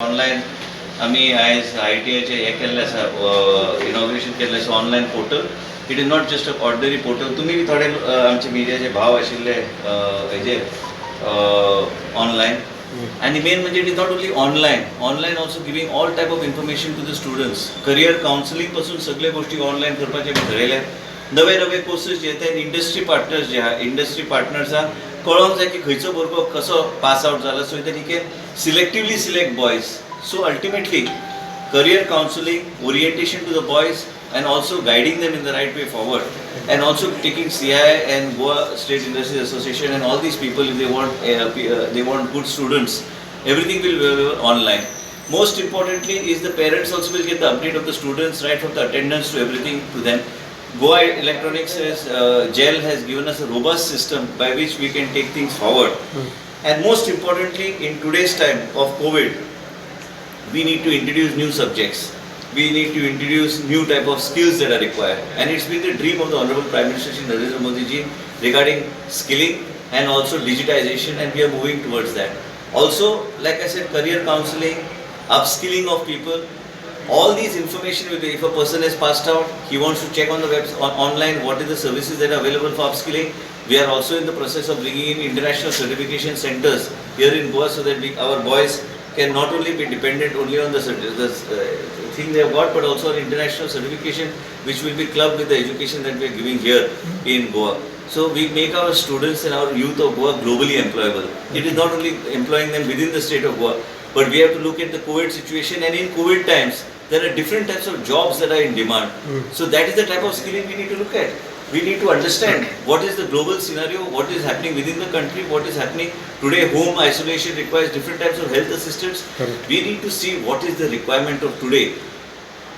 Online आमी आयज ITIचे हे केल्लें आसा, इनॉग्रेशन केल्लें आसा online portal. It is not just a ordinary portal. तुमी बी थोडे आमचे मिडियाचे भाव आशिल्ले हेजेर ऑनलायन. आणि मेन म्हणजे it is not only online also giving all type of information to the students. Career counselling पासून सगळे गोष्टी ऑनलायन करपाचे ठरयले. नवे नवे कोर्सेस जे ते इंडस्ट्री पार्टनर्स जे आहा, इंडस्ट्री पार्टनर्सांक कळोंक जाय की खंयचो भुरगो कसो पास आउट जाला, so that he can selectively select boys. So ultimately, career counseling, orientation to the boys, and also guiding them in the right way forward, and also taking CI and Goa State Industries Association and all these people, if they want good students, everything will be available online. Most importantly is the parents also will get the update of the students, right from the attendance to everything to them. Goa Electronics GEL has given us a robust system by which we can take things forward. And most importantly, in today's time of COVID, we need to introduce new subjects. We need to introduce new type of skills that are required. And it's been the dream of the Honorable Prime Minister Shri Narendra Modi ji regarding skilling and also digitization, and we are moving towards that. Also, like I said, career counseling, upskilling of people, all these information will be, if a person has passed out, he wants to check on the web, online what are the services that are available for upskilling. We are also in the process of bringing in international certification centers here in Goa, so that our boys can not only be dependent only on the thing they have got, but also on international certification, which will be clubbed with the education that we are giving here in Goa. So we make our students and our youth of Goa globally employable. It is not only employing them within the state of Goa, but we have to look at the COVID situation, and in COVID times, there are different types of jobs that are in demand. So that is the type of skilling we need to look at. We need to understand what is the global scenario, what is happening within the country, what is happening today. Home isolation requires different types of health assistance. We need to see what is the requirement of today.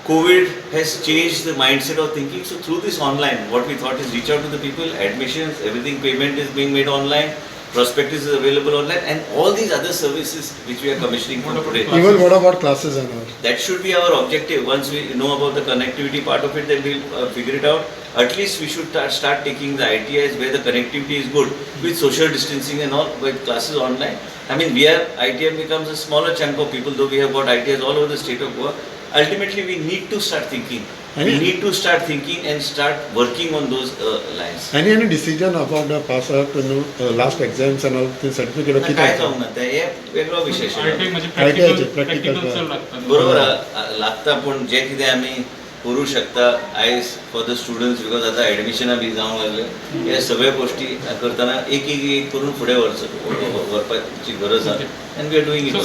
COVID has changed the mindset of thinking. So through this online, what we thought is reach out to the people, admissions, everything, payment is being made online, prospectus is available online, and all these other services which we are commissioning from today. Even what about classes and all? That should be our objective. Once we know about the connectivity part of it, then we'll figure it out. At least we should start taking the ITIs where the connectivity is good, with social distancing and all, with classes online. I mean, ITI becomes a smaller chunk of people, though we have got ITIs all over the state of Goa. Ultimately, we need to start thinking. We need to start thinking and start working on those lines. Any decision about the pass out, last exams and all the certificate? काय जाऊ ना ते वेगळो विषय practical बरोबर लागता, पण जे कितें आमी करू शकता आयज फॉर द स्टुडंट्स, बिकॉज आता ऍडमिशनां बी जावंक लागले, हे सगळे गोष्टी करतना एक एक एक करून फुडें व्हरपाची गरज आसा. And we are doing it.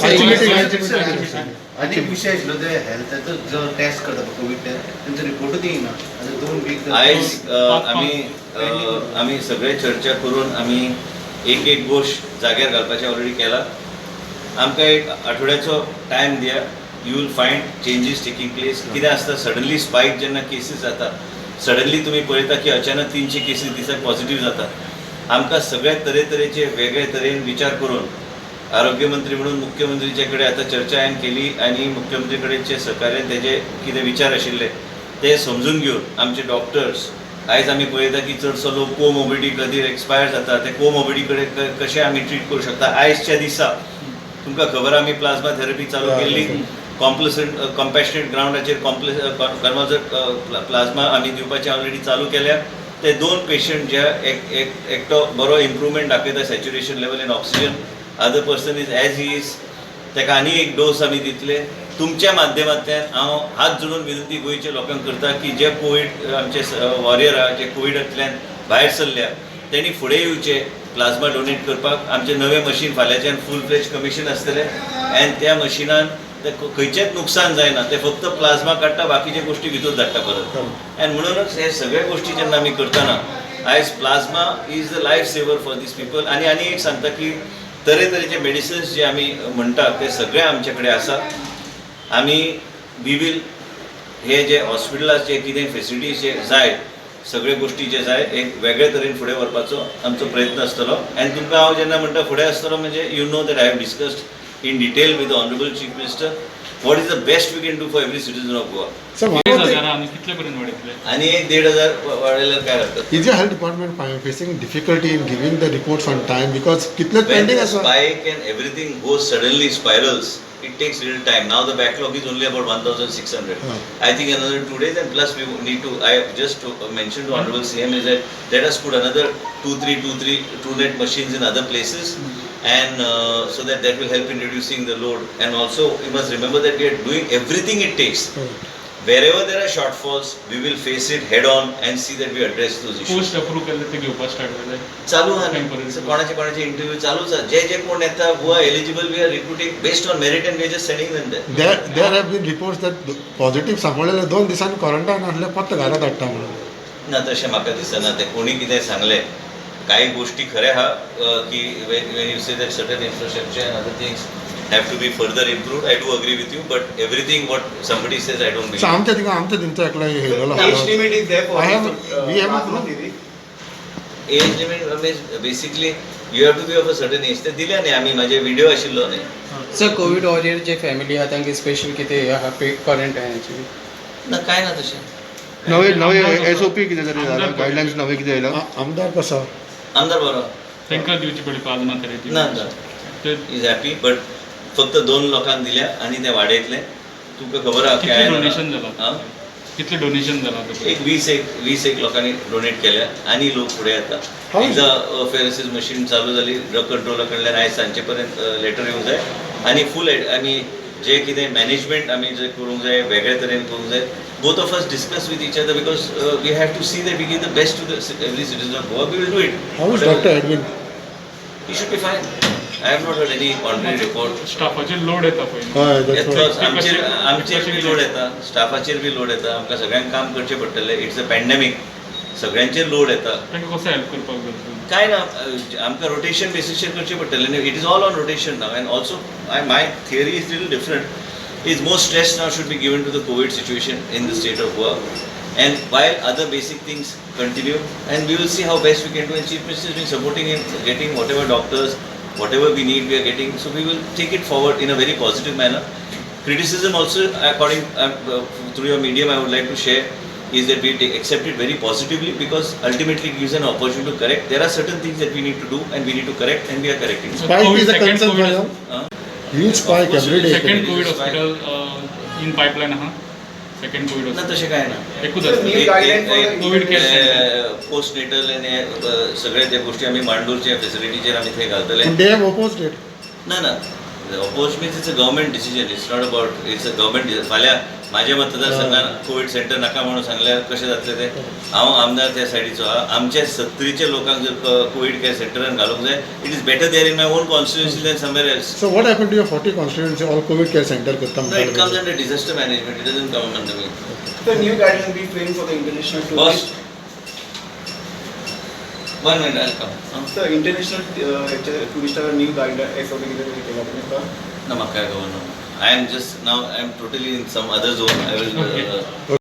आनी विशय आशिल्लो ते हेल्थाचो जो टेस्ट करता कोवीड टेस्ट, तेंचो रिपोर्टूच येयना. आतां 2 वीक आयज आमी सगळे चर्चा करून आमी एक एक गोष्ट जाग्यार घालपाचें ऑलरेडी केला. आमकां एक आठवड्याचो टायम दिया. You will find changes taking place. कितें आसता, सडनली स्पायक जेन्ना केसीस जाता, सडनली तुमी पळयता की अचानक 300 केसीस दिसाक पॉझिटिव्ह जाता. आमकां सगळ्या तरेतरेचे वेगळे तरेन विचार करून आरोग्य मंत्री म्हणून मुख्यमंत्रीचे कडेन आतां चर्चा हांवें केली, आनी मुख्यमंत्री कडेनचे सहकार्यान तेजे कितें विचार आशिल्ले ते समजून घेवन आमचे डॉक्टर्स, आयज आमी पळयता की चडसो लोक कोमोबिडी खातीर एक्सपायर जाता, ते कोमोबिडी कडेन कशें आमी ट्रीट करूं शकता. आयजच्या दिसा तुमकां खबर आमी प्लाझ्मा थेरपी चालू केल्ली. कॉम्पॅशनेट ग्राउंडाचेर प्लाझ्मा आमी दिवपाचें ऑलरेडी चालू केल्या. ते 2 पेशंट जे एकटो बरो इम्प्रुवमेंट दाखयता saturation level in oxygen, other person is as he is, ताका आनी एक डोस आमी दितले. तुमच्या माध्यमांतल्यान हांव हात जोडून विनंती गोंयच्या लोकांक करता की जे कोवीड आमचे वॉरियर आहा, जे कोविडांतल्यान भायर सरल्या, तेणी फुडें येवचे प्लाझ्मा डोनेट करपाक. आमचे नवे मशीन फाल्यांच्यान फूल फ्लेज कमिशन आसतलें, आनी त्या मशिनान ते खंयचेंच नुकसान जायना. ते फक्त प्लाझ्मा काडटा, बाकीचे गोष्टी भितर धाडटा परत. आनी म्हणूनच हे सगळे गोष्टी जेन्ना आमी करतना आयज plasma is the life saver for these people. आनी एक सांगता की तरेतरेचे मेडिसिन्स जे आमी म्हणटा ते सगळे आमचे कडेन आसा. आमी वी वील हे जे हॉस्पिटलाचे जे कितें फेसिलिटीज जे जाय, सगळे गोष्टी जे जाय, एक वेगळे तरेन फुडें व्हरपाचो आमचो प्रयत्न आसतलो. आनी तुमकां हांव जेन्ना म्हणटा फुडें आसतलो, म्हणजे you know that I have discussed in detail with the Honorable Chief Minister what is the best we can do for every citizen of Goa. आणि एक 1,500 वाढायला काय हरकत. Is the health department facing difficulty in giving the reports on time because kitlet pending as spike and everything goes suddenly spirals, it takes little time. Now the backlog is only about 1,600. Hmm. I think another 2 days, and plus we need to, I just to mention to Honorable CM is that let us put another 2-3 machines in other places, and so that will help in reducing the load. And also you must remember that we are doing everything it takes. Wherever there are shortfalls, we will face it head on and see that we address those issues. Post approve केलं ते घेवपाक start केलें. चालू आहे ना. Temporary. So कोणाचे interview चालूच आहे. जे कोण येतात who are eligible, we are recruiting based on merit and we are just sending them there. There have been reports that positive सांपडलेले 2 दिसांनी क्वारंटायन आसले फक्त घरात हाडटा म्हणून. ना तशें म्हाका दिसना ते कोणी कितें सांगलें. काही गोष्टी खऱ्या हा की when you say that certain infrastructure and other things have to be further improved, I do agree with you, but everything what somebody says I don't So believe. आमच्या दिनचो एकला हेलेलो Age limit is there for I have- we have a Mahatma group. Devi. Age limit means basically you have to be of a certain age. ते दिल्या न्ही आमी म्हाजे video आशिल्लो न्ही. Sir Covid warrior जे family आहा तांकां स्पेशल कितें आहा पे क्वॉरंटायनाची ना काय ना तशें. नवे SOP कितें तरी जाला गायडलायन्स नवे कितें आयला आमदार कसो आमदार बरो. तांकां दिवची पडली पालना तरेची. ना ना. ते इज हॅपी बट फक्त 2 लोकांक दिल्या आणि ते वाडयतले. तुका खबर आहा कितले डोनेशन हां? जाला कितले डोनेशन जाला एक 20 लोकांनी डोनेट केल्या आणि लोक फुडें येता. How is- एकदा फेरसिस मशीन चालू जाली ड्रग कंट्रोला कडल्यान आयज सांजे पर्यंत लेटर येवंक जाय आनी फूल आमी जे कितें मॅनेजमेंट आमी जे करूंक जाय वेगळे तरेन करूंक जाय both of us discuss with each other because we have to see that we give the best to the every citizen of Goa we will do how is it. Doctor Edwin he should be fine. I have not heard any contrary report. स्टाफाचेर load येता पळय. हय that's येतलोच right. आमचेर बी load येता स्टाफाचेर B load येता आमकां सगळ्यांक काम करचें पडटलें. इट्स अ पॅन्डेमीक सगळ्यांचेर लोड येता. तांकां कसो हेल्प करपाक जाय. काय ना आमकां रोटेशन बेसिसचेर करचें पडटलें न्ही. It is all on rotation now and also my theory is little different. Is more stress now should be given to the covid situation in the state of Goa and while other basic things continue and we will see how best we can do and Chief Minister has been supporting in getting whatever doctors, whatever we need we are getting, so we will take it forward in a very positive manner. Criticism also according through your medium I would like to share is that we accept it very positively because ultimately it gives an opportunity to correct. There are certain things that we need to do and we need to correct and we are correcting. Spike is a Second concern for COVID you. Huh? Huge spike Of course, every day. Second Covid Spike. Hospital in pipeline आहा. Second Covid ना तशें काय ना. एकूच Sir, new आसता. guideline for the covid care centre. Post natal आनी सगळे त्या गोष्टी आमी मांडूरच्या फेसिलिटीचेर आमी थंय घालतले. And they have opposed it. ना ना oppose means it's a government decision. It's not about it's a government decision. फाल्यां माझ्या मतदारसंघात कोविड सेंटर नाका म्हणून सांगल्यार कशें जातलें तें. हांव आमदार त्या सायडीचो आहा. आमच्या 70चे लोकांक जर कोविड केअर सेंटरान घालूंक जाय it is better there in my own constituency than somewhere else. So what happened to your 40 constituency all COVID care center करता No, it comes under disaster management. It doesn't come under me. The new guideline be framed for the international Boss, tourists. 1 minute, I'll come. The international tourist new guideline SOP किती तरी केला तुम्ही का? No, Makka governor. I am just now. I am totally in some other zone. I will. Okay.